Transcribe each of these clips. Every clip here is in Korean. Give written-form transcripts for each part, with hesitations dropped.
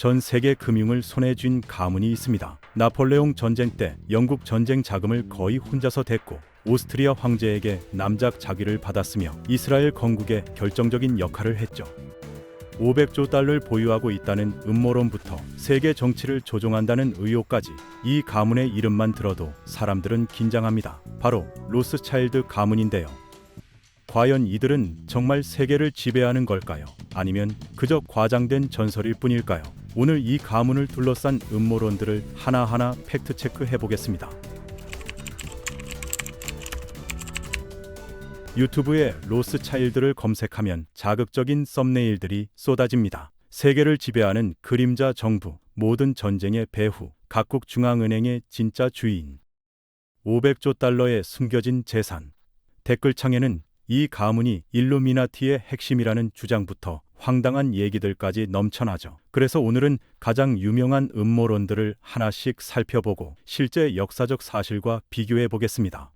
전 세계 금융을 손에 쥔 가문이 있습니다. 나폴레옹 전쟁 때 영국 전쟁 자금을 거의 혼자서 댔고 오스트리아 황제에게 남작 자기를 받았으며 이스라엘 건국에 결정적인 역할을 했죠. 500조 달러를 보유하고 있다는 음모론부터 세계 정치를 조종한다는 의혹까지 이 가문의 이름만 들어도 사람들은 긴장합니다. 바로 로스차일드 가문인데요. 과연 이들은 정말 세계를 지배하는 걸까요? 아니면 그저 과장된 전설일 뿐일까요? 오늘 이 가문을 둘러싼 음모론들을 하나하나 팩트체크 해보겠습니다. 유튜브에 로스차일드를 검색하면 자극적인 썸네일들이 쏟아집니다. 세계를 지배하는 그림자 정부, 모든 전쟁의 배후, 각국 중앙은행의 진짜 주인, 500조 달러의 숨겨진 재산. 댓글창에는 이 가문이 일루미나티의 핵심이라는 주장부터 황당한 얘기들까지 넘쳐나죠. 그래서 오늘은 가장 유명한 음모론들을 하나씩 살펴보고 실제 역사적 사실과 비교해 보겠습니다.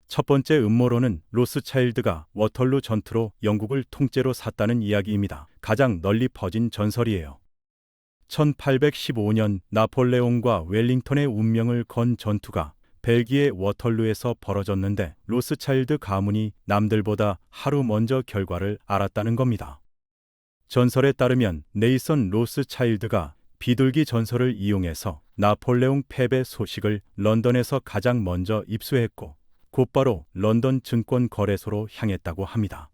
첫 번째 음모론은 로스차일드가 워털루 전투로 영국을 통째로 샀다는 이야기입니다. 가장 널리 퍼진 전설이에요. 1815년 나폴레옹과 웰링턴의 운명을 건 전투가 벨기에 워털루에서 벌어졌는데 로스차일드 가문이 남들보다 하루 먼저 결과를 알았다는 겁니다. 전설에 따르면 네이선 로스차일드가 비둘기 전설을 이용해서 나폴레옹 패배 소식을 런던에서 가장 먼저 입수했고 곧바로 런던 증권거래소로 향했다고 합니다.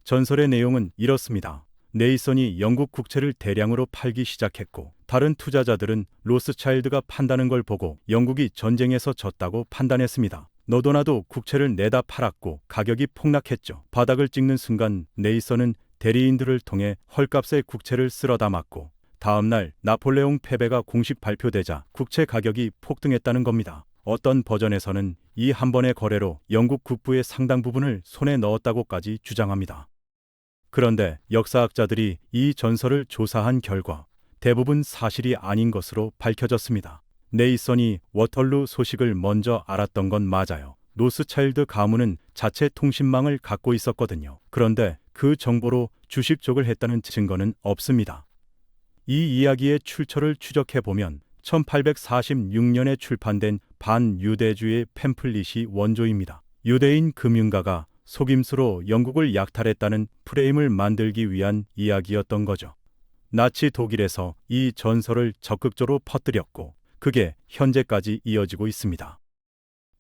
전설의 내용은 이렇습니다. 네이선이 영국 국채를 대량으로 팔기 시작했고 다른 투자자들은 로스차일드가 판다는 걸 보고 영국이 전쟁에서 졌다고 판단했습니다. 너도 나도 국채를 내다 팔았고 가격이 폭락했죠. 바닥을 찍는 순간 네이선은 대리인들을 통해 헐값에 국채를 쓸어 담았고 다음날 나폴레옹 패배가 공식 발표되자 국채 가격이 폭등했다는 겁니다. 어떤 버전에서는 이 한 번의 거래로 영국 국부의 상당 부분을 손에 넣었다고까지 주장합니다. 그런데 역사학자들이 이 전설을 조사한 결과 대부분 사실이 아닌 것으로 밝혀졌습니다. 네이선이 워털루 소식을 먼저 알았던 건 맞아요. 로스차일드 가문은 자체 통신망을 갖고 있었거든요. 그런데 그 정보로 주식 쪽을 했다는 증거는 없습니다. 이 이야기의 출처를 추적해보면 1846년에 출판된 반유대주의 팸플릿이 원조입니다. 유대인 금융가가 속임수로 영국을 약탈했다는 프레임을 만들기 위한 이야기였던 거죠. 나치 독일에서 이 전설을 적극적으로 퍼뜨렸고 그게 현재까지 이어지고 있습니다.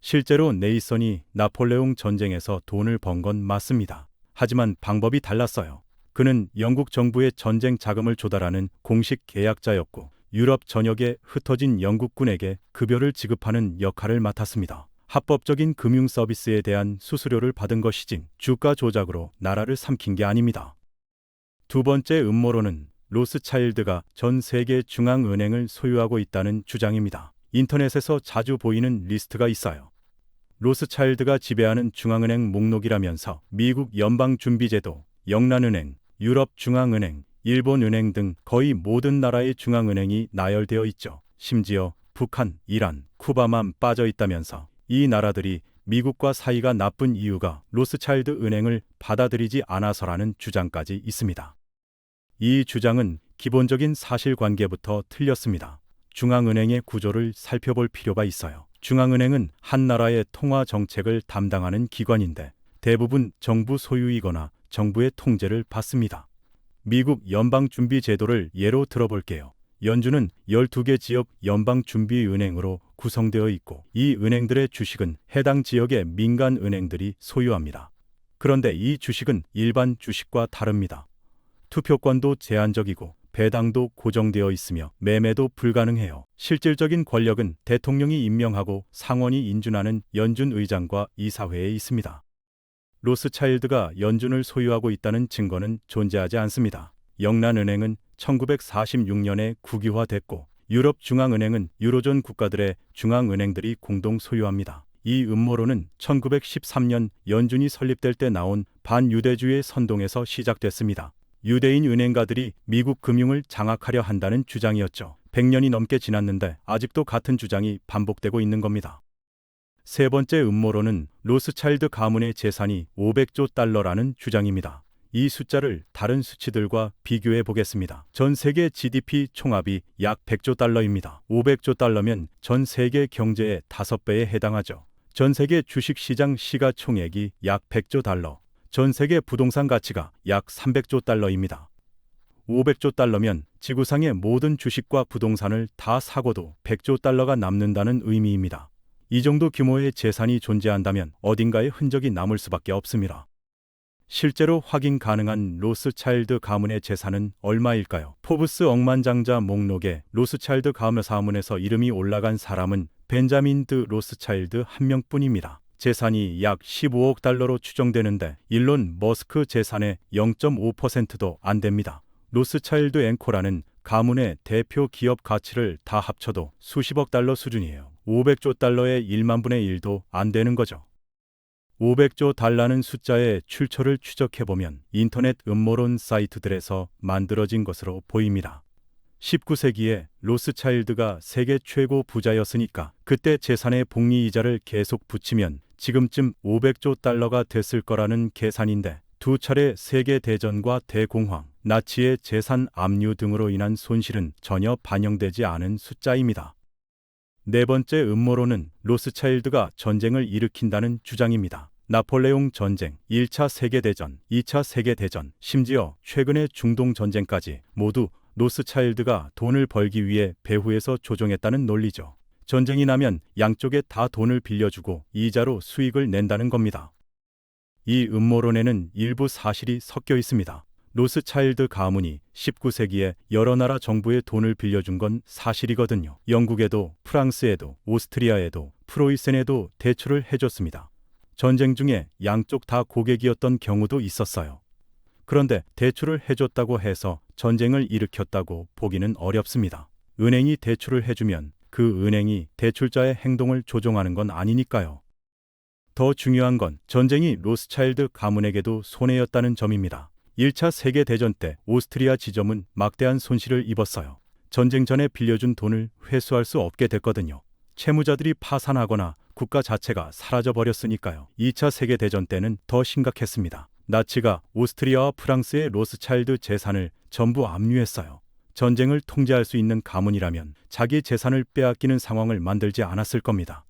실제로 네이선이 나폴레옹 전쟁에서 돈을 번 건 맞습니다. 하지만 방법이 달랐어요. 그는 영국 정부의 전쟁 자금을 조달하는 공식 계약자였고 유럽 전역에 흩어진 영국군에게 급여를 지급하는 역할을 맡았습니다. 합법적인 금융 서비스에 대한 수수료를 받은 것이지 주가 조작으로 나라를 삼킨 게 아닙니다. 두 번째 음모론은 로스차일드가 전 세계 중앙은행을 소유하고 있다는 주장입니다. 인터넷에서 자주 보이는 리스트가 있어요. 로스차일드가 지배하는 중앙은행 목록이라면서 미국 연방준비제도, 영란은행, 유럽중앙은행, 일본은행 등 거의 모든 나라의 중앙은행이 나열되어 있죠. 심지어 북한, 이란, 쿠바만 빠져 있다면서 이 나라들이 미국과 사이가 나쁜 이유가 로스차일드 은행을 받아들이지 않아서라는 주장까지 있습니다. 이 주장은 기본적인 사실관계부터 틀렸습니다. 중앙은행의 구조를 살펴볼 필요가 있어요. 중앙은행은 한 나라의 통화 정책을 담당하는 기관인데 대부분 정부 소유이거나 정부의 통제를 받습니다. 미국 연방준비제도를 예로 들어볼게요. 연준은 12개 지역 연방준비은행으로 구성되어 있고 이 은행들의 주식은 해당 지역의 민간은행들이 소유합니다. 그런데 이 주식은 일반 주식과 다릅니다. 투표권도 제한적이고 배당도 고정되어 있으며 매매도 불가능해요. 실질적인 권력은 대통령이 임명하고 상원이 인준하는 연준 의장과 이사회에 있습니다. 로스차일드가 연준을 소유하고 있다는 증거는 존재하지 않습니다. 영란은행은 1946년에 국유화됐고 유럽중앙은행은 유로존 국가들의 중앙은행들이 공동 소유합니다. 이 음모론은 1913년 연준이 설립될 때 나온 반유대주의 선동에서 시작됐습니다. 유대인 은행가들이 미국 금융을 장악하려 한다는 주장이었죠. 100년이 넘게 지났는데 아직도 같은 주장이 반복되고 있는 겁니다. 세 번째 음모론은 로스차일드 가문의 재산이 500조 달러라는 주장입니다. 이 숫자를 다른 수치들과 비교해 보겠습니다. 전 세계 GDP 총합이 약 100조 달러입니다. 500조 달러면 전 세계 경제의 5배에 해당하죠. 전 세계 주식시장 시가총액이 약 100조 달러, 전 세계 부동산 가치가 약 300조 달러입니다. 500조 달러면 지구상의 모든 주식과 부동산을 다 사고도 100조 달러가 남는다는 의미입니다. 이 정도 규모의 재산이 존재한다면 어딘가에 흔적이 남을 수밖에 없습니다. 실제로 확인 가능한 로스차일드 가문의 재산은 얼마일까요? 포브스 억만장자 목록에 로스차일드 가문 사문에서 이름이 올라간 사람은 벤자민 드 로스차일드 한 명뿐입니다. 재산이 약 15억 달러로 추정되는데 일론 머스크 재산의 0.5%도 안 됩니다. 로스차일드 앤코라는 가문의 대표 기업 가치를 다 합쳐도 수십억 달러 수준이에요. 500조 달러의 1만 분의 1도 안 되는 거죠. 500조 달러는 숫자의 출처를 추적해보면 인터넷 음모론 사이트들에서 만들어진 것으로 보입니다. 19세기에 로스차일드가 세계 최고 부자였으니까 그때 재산의 복리이자를 계속 붙이면 지금쯤 500조 달러가 됐을 거라는 계산인데 두 차례 세계대전과 대공황, 나치의 재산 압류 등으로 인한 손실은 전혀 반영되지 않은 숫자입니다. 네 번째 음모론은 로스차일드가 전쟁을 일으킨다는 주장입니다. 나폴레옹 전쟁, 1차 세계대전, 2차 세계대전, 심지어 최근의 중동 전쟁까지 모두 로스차일드가 돈을 벌기 위해 배후에서 조종했다는 논리죠. 전쟁이 나면 양쪽에 다 돈을 빌려주고 이자로 수익을 낸다는 겁니다. 이 음모론에는 일부 사실이 섞여 있습니다. 로스차일드 가문이 19세기에 여러 나라 정부에 돈을 빌려준 건 사실이거든요. 영국에도, 프랑스에도, 오스트리아에도, 프로이센에도 대출을 해줬습니다. 전쟁 중에 양쪽 다 고객이었던 경우도 있었어요. 그런데 대출을 해줬다고 해서 전쟁을 일으켰다고 보기는 어렵습니다. 은행이 대출을 해주면 그 은행이 대출자의 행동을 조종하는 건 아니니까요. 더 중요한 건 전쟁이 로스차일드 가문에게도 손해였다는 점입니다. 1차 세계대전 때 오스트리아 지점은 막대한 손실을 입었어요. 전쟁 전에 빌려준 돈을 회수할 수 없게 됐거든요. 채무자들이 파산하거나 국가 자체가 사라져버렸으니까요. 2차 세계대전 때는 더 심각했습니다. 나치가 오스트리아와 프랑스의 로스차일드 재산을 전부 압류했어요. 전쟁을 통제할 수 있는 가문이라면 자기 재산을 빼앗기는 상황을 만들지 않았을 겁니다.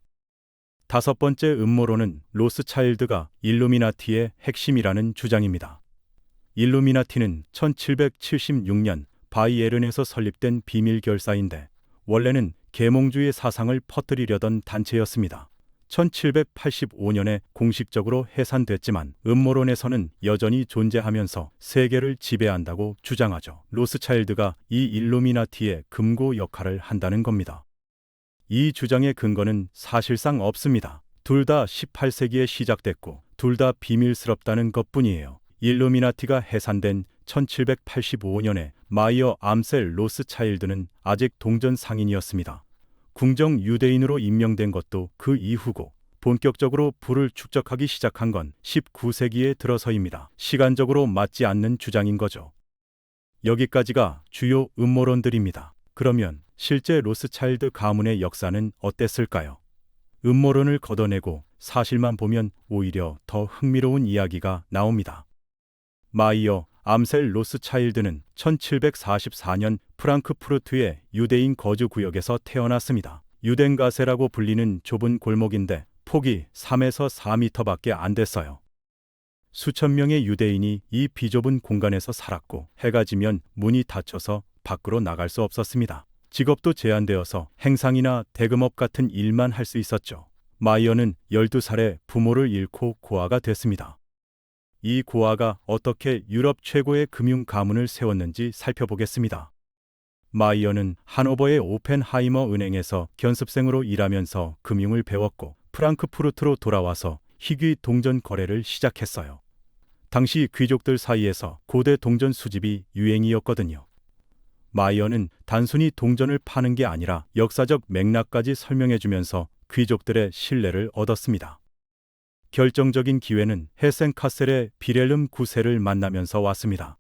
다섯 번째 음모론은 로스차일드가 일루미나티의 핵심이라는 주장입니다. 일루미나티는 1776년 바이에른에서 설립된 비밀 결사인데 원래는 계몽주의 사상을 퍼뜨리려던 단체였습니다. 1785년에 공식적으로 해산됐지만 음모론에서는 여전히 존재하면서 세계를 지배한다고 주장하죠. 로스차일드가 이 일루미나티의 금고 역할을 한다는 겁니다. 이 주장의 근거는 사실상 없습니다. 둘 다 18세기에 시작됐고 둘 다 비밀스럽다는 것뿐이에요. 일루미나티가 해산된 1785년에 마이어 암셀 로스차일드는 아직 동전 상인이었습니다. 궁정 유대인으로 임명된 것도 그 이후고 본격적으로 부를 축적하기 시작한 건 19세기에 들어서입니다. 시간적으로 맞지 않는 주장인 거죠. 여기까지가 주요 음모론들입니다. 그러면 실제 로스차일드 가문의 역사는 어땠을까요? 음모론을 걷어내고 사실만 보면 오히려 더 흥미로운 이야기가 나옵니다. 마이어 암셀 로스차일드는 1744년 프랑크푸르트의 유대인 거주 구역에서 태어났습니다. 유덴가세라고 불리는 좁은 골목인데 폭이 3에서 4m밖에 안 됐어요. 수천 명의 유대인이 이 비좁은 공간에서 살았고 해가 지면 문이 닫혀서 밖으로 나갈 수 없었습니다. 직업도 제한되어서 행상이나 대금업 같은 일만 할 수 있었죠. 마이어는 12살에 부모를 잃고 고아가 됐습니다. 이 고아가 어떻게 유럽 최고의 금융 가문을 세웠는지 살펴보겠습니다. 마이어는 하노버의 오펜하이머 은행에서 견습생으로 일하면서 금융을 배웠고 프랑크푸르트로 돌아와서 희귀 동전 거래를 시작했어요. 당시 귀족들 사이에서 고대 동전 수집이 유행이었거든요. 마이어는 단순히 동전을 파는 게 아니라 역사적 맥락까지 설명해주면서 귀족들의 신뢰를 얻었습니다. 결정적인 기회는 헤센카셀의 비렐름 9세를 만나면서 왔습니다.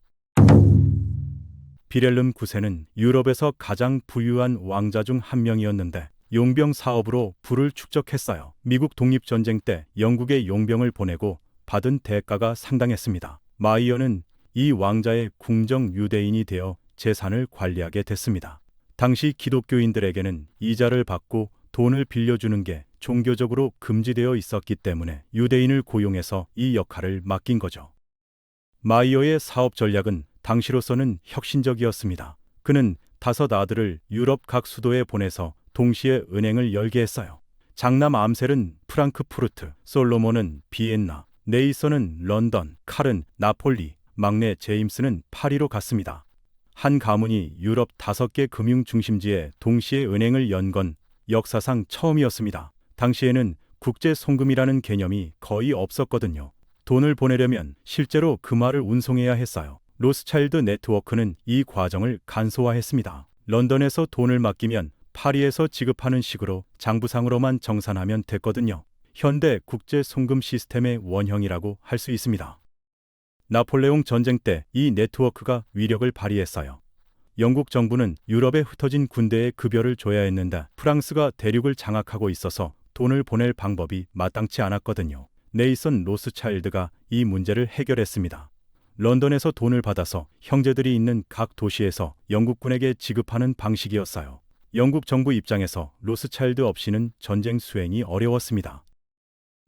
비렐름 9세는 유럽에서 가장 부유한 왕자 중 한 명이었는데 용병 사업으로 부를 축적했어요. 미국 독립전쟁 때 영국에 용병을 보내고 받은 대가가 상당했습니다. 마이어는 이 왕자의 궁정 유대인이 되어 재산을 관리하게 됐습니다. 당시 기독교인들에게는 이자를 받고 돈을 빌려주는 게 종교적으로 금지되어 있었기 때문에 유대인을 고용해서 이 역할을 맡긴 거죠. 마이어의 사업 전략은 당시로서는 혁신적이었습니다. 그는 5 아들을 유럽 각 수도에 보내서 동시에 은행을 열게 했어요. 장남 암셀은 프랑크푸르트, 솔로몬은 비엔나, 네이선은 런던, 칼은 나폴리, 막내 제임스는 파리로 갔습니다. 한 가문이 유럽 5개 금융 중심지에 동시에 은행을 연 건 역사상 처음이었습니다. 당시에는 국제 송금이라는 개념이 거의 없었거든요. 돈을 보내려면 실제로 금화를 운송해야 했어요. 로스차일드 네트워크는 이 과정을 간소화했습니다. 런던에서 돈을 맡기면 파리에서 지급하는 식으로 장부상으로만 정산하면 됐거든요. 현대 국제 송금 시스템의 원형이라고 할 수 있습니다. 나폴레옹 전쟁 때 이 네트워크가 위력을 발휘했어요. 영국 정부는 유럽에 흩어진 군대에 급여를 줘야 했는데 프랑스가 대륙을 장악하고 있어서 돈을 보낼 방법이 마땅치 않았거든요. 네이선 로스차일드가 이 문제를 해결했습니다. 런던에서 돈을 받아서 형제들이 있는 각 도시에서 영국군에게 지급하는 방식이었어요. 영국 정부 입장에서 로스차일드 없이는 전쟁 수행이 어려웠습니다.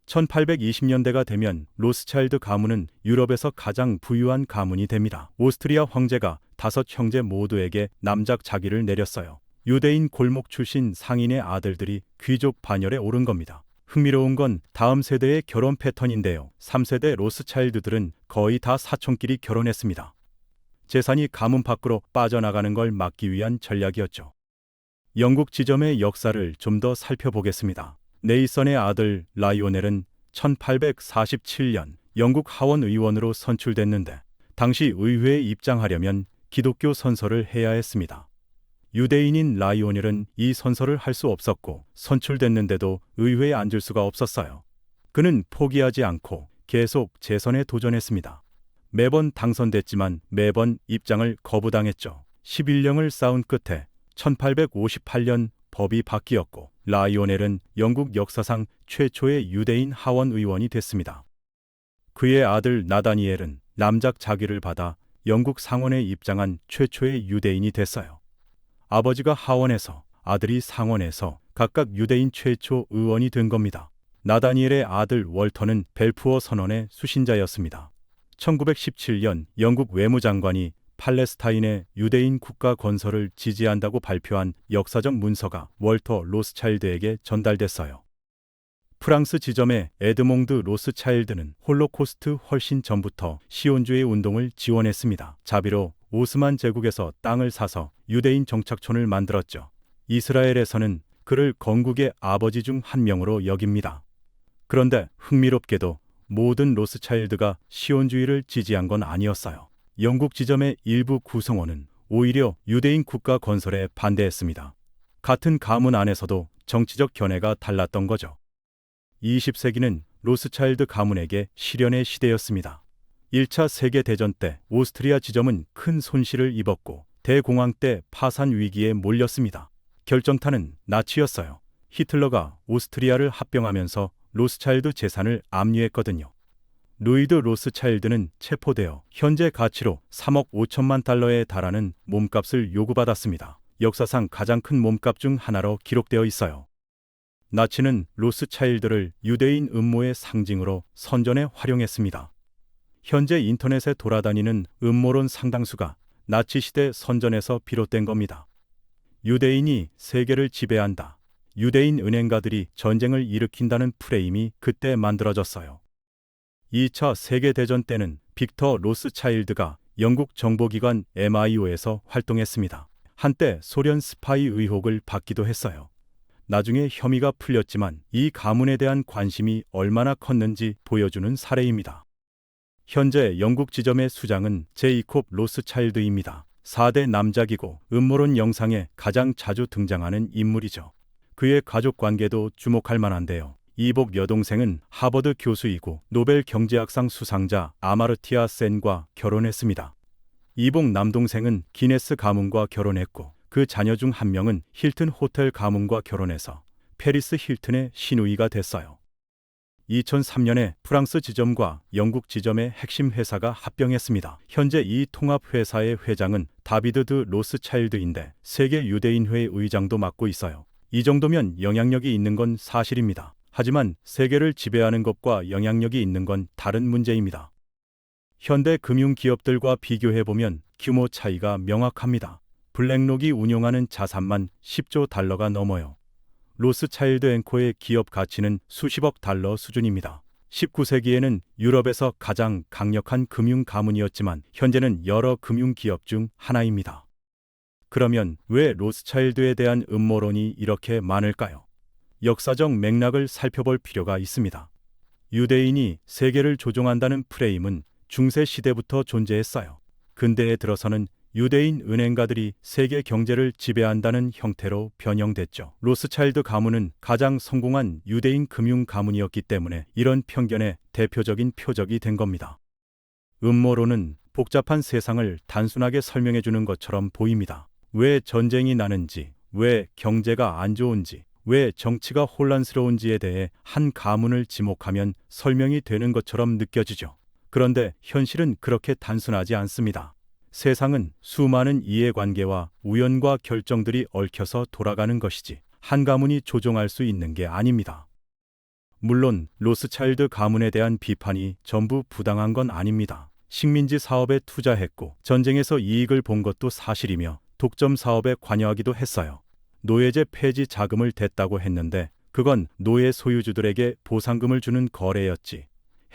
1820년대가 되면 로스차일드 가문은 유럽에서 가장 부유한 가문이 됩니다. 오스트리아 황제가 5 형제 모두에게 남작 자기를 내렸어요. 유대인 골목 출신 상인의 아들들이 귀족 반열에 오른 겁니다. 흥미로운 건 다음 세대의 결혼 패턴인데요. 3세대 로스차일드들은 거의 다 사촌끼리 결혼했습니다. 재산이 가문 밖으로 빠져나가는 걸 막기 위한 전략이었죠. 영국 지점의 역사를 좀 더 살펴보겠습니다. 네이선의 아들 라이오넬은 1847년 영국 하원 의원으로 선출됐는데 당시 의회에 입장하려면 기독교 선서를 해야 했습니다. 유대인인 라이오넬은 이 선서를 할 수 없었고 선출됐는데도 의회에 앉을 수가 없었어요. 그는 포기하지 않고 계속 재선에 도전했습니다. 매번 당선됐지만 매번 입장을 거부당했죠. 11년을 싸운 끝에 1858년 법이 바뀌었고 라이오넬은 영국 역사상 최초의 유대인 하원 의원이 됐습니다. 그의 아들 나다니엘은 남작 자기를 받아 영국 상원에 입장한 최초의 유대인이 됐어요. 아버지가 하원에서 아들이 상원에서 각각 유대인 최초 의원이 된 겁니다. 나다니엘의 아들 월터는 벨푸어 선언의 수신자였습니다. 1917년 영국 외무장관이 팔레스타인의 유대인 국가 건설을 지지한다고 발표한 역사적 문서가 월터 로스차일드에게 전달됐어요. 프랑스 지점의 에드몽드 로스차일드는 홀로코스트 훨씬 전부터 시온주의 운동을 지원했습니다. 자비로 오스만 제국에서 땅을 사서 유대인 정착촌을 만들었죠. 이스라엘에서는 그를 건국의 아버지 중 한 명으로 여깁니다. 그런데 흥미롭게도 모든 로스차일드가 시온주의를 지지한 건 아니었어요. 영국 지점의 일부 구성원은 오히려 유대인 국가 건설에 반대했습니다. 같은 가문 안에서도 정치적 견해가 달랐던 거죠. 20세기는 로스차일드 가문에게 시련의 시대였습니다. 1차 세계대전 때 오스트리아 지점은 큰 손실을 입었고 대공황 때 파산 위기에 몰렸습니다. 결정타는 나치였어요. 히틀러가 오스트리아를 합병하면서 로스차일드 재산을 압류했거든요. 루이드 로스차일드는 체포되어 현재 가치로 3억 5천만 달러에 달하는 몸값을 요구받았습니다. 역사상 가장 큰 몸값 중 하나로 기록되어 있어요. 나치는 로스차일드를 유대인 음모의 상징으로 선전에 활용했습니다. 현재 인터넷에 돌아다니는 음모론 상당수가 나치 시대 선전에서 비롯된 겁니다. 유대인이 세계를 지배한다. 유대인 은행가들이 전쟁을 일으킨다는 프레임이 그때 만들어졌어요. 2차 세계대전 때는 빅터 로스차일드가 영국 정보기관 MI5에서 활동했습니다. 한때 소련 스파이 의혹을 받기도 했어요. 나중에 혐의가 풀렸지만 이 가문에 대한 관심이 얼마나 컸는지 보여주는 사례입니다. 현재 영국 지점의 수장은 제이콥 로스차일드입니다. 4대 남작이고 음모론 영상에 가장 자주 등장하는 인물이죠. 그의 가족 관계도 주목할 만한데요. 이복 여동생은 하버드 교수이고 노벨 경제학상 수상자 아마르티아 센과 결혼했습니다. 이복 남동생은 기네스 가문과 결혼했고 그 자녀 중 한 명은 힐튼 호텔 가문과 결혼해서 페리스 힐튼의 시누이가 됐어요. 2003년에 프랑스 지점과 영국 지점의 핵심 회사가 합병했습니다. 현재 이 통합회사의 회장은 다비드 드 로스차일드인데 세계 유대인회 의장도 맡고 있어요. 이 정도면 영향력이 있는 건 사실입니다. 하지만 세계를 지배하는 것과 영향력이 있는 건 다른 문제입니다. 현대 금융기업들과 비교해보면 규모 차이가 명확합니다. 블랙록이 운용하는 자산만 10조 달러가 넘어요. 로스차일드 앤코의 기업 가치는 수십억 달러 수준입니다. 19세기에는 유럽에서 가장 강력한 금융 가문이었지만 현재는 여러 금융기업 중 하나입니다. 그러면 왜 로스차일드에 대한 음모론이 이렇게 많을까요? 역사적 맥락을 살펴볼 필요가 있습니다. 유대인이 세계를 조종한다는 프레임은 중세 시대부터 존재했어요. 근대에 들어서는 유대인 은행가들이 세계 경제를 지배한다는 형태로 변형됐죠. 로스차일드 가문은 가장 성공한 유대인 금융 가문이었기 때문에 이런 편견의 대표적인 표적이 된 겁니다. 음모론은 복잡한 세상을 단순하게 설명해 주는 것처럼 보입니다. 왜 전쟁이 나는지, 왜 경제가 안 좋은지, 왜 정치가 혼란스러운지에 대해 한 가문을 지목하면 설명이 되는 것처럼 느껴지죠. 그런데 현실은 그렇게 단순하지 않습니다. 세상은 수많은 이해관계와 우연과 결정들이 얽혀서 돌아가는 것이지 한 가문이 조종할 수 있는 게 아닙니다. 물론 로스차일드 가문에 대한 비판이 전부 부당한 건 아닙니다. 식민지 사업에 투자했고 전쟁에서 이익을 본 것도 사실이며 독점 사업에 관여하기도 했어요. 노예제 폐지 자금을 댔다고 했는데 그건 노예 소유주들에게 보상금을 주는 거래였지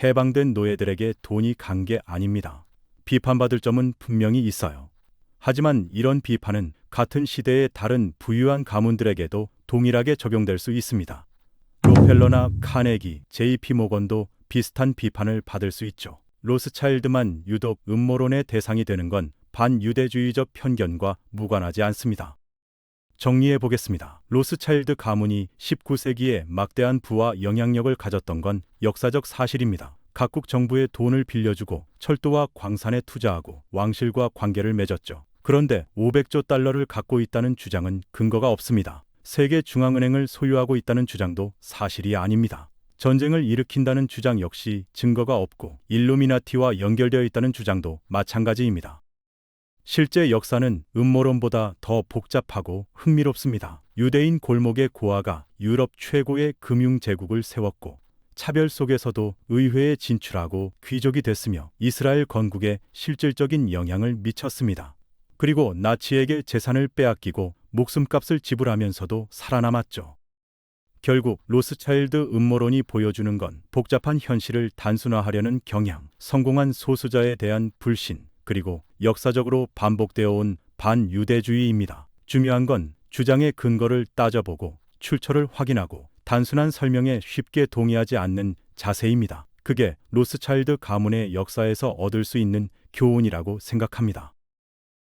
해방된 노예들에게 돈이 간 게 아닙니다. 비판받을 점은 분명히 있어요. 하지만 이런 비판은 같은 시대의 다른 부유한 가문들에게도 동일하게 적용될 수 있습니다. 록펠러나 카네기, JP 모건도 비슷한 비판을 받을 수 있죠. 로스차일드만 유독 음모론의 대상이 되는 건 반유대주의적 편견과 무관하지 않습니다. 정리해 보겠습니다. 로스차일드 가문이 19세기에 막대한 부와 영향력을 가졌던 건 역사적 사실입니다. 각국 정부에 돈을 빌려주고 철도와 광산에 투자하고 왕실과 관계를 맺었죠. 그런데 500조 달러를 갖고 있다는 주장은 근거가 없습니다. 세계 중앙은행을 소유하고 있다는 주장도 사실이 아닙니다. 전쟁을 일으킨다는 주장 역시 증거가 없고 일루미나티와 연결되어 있다는 주장도 마찬가지입니다. 실제 역사는 음모론보다 더 복잡하고 흥미롭습니다. 유대인 골목의 고아가 유럽 최고의 금융 제국을 세웠고 차별 속에서도 의회에 진출하고 귀족이 됐으며 이스라엘 건국에 실질적인 영향을 미쳤습니다. 그리고 나치에게 재산을 빼앗기고 목숨값을 지불하면서도 살아남았죠. 결국 로스차일드 음모론이 보여주는 건 복잡한 현실을 단순화하려는 경향, 성공한 소수자에 대한 불신, 그리고 역사적으로 반복되어 온 반유대주의입니다. 중요한 건 주장의 근거를 따져보고 출처를 확인하고 단순한 설명에 쉽게 동의하지 않는 자세입니다. 그게 로스차일드 가문의 역사에서 얻을 수 있는 교훈이라고 생각합니다.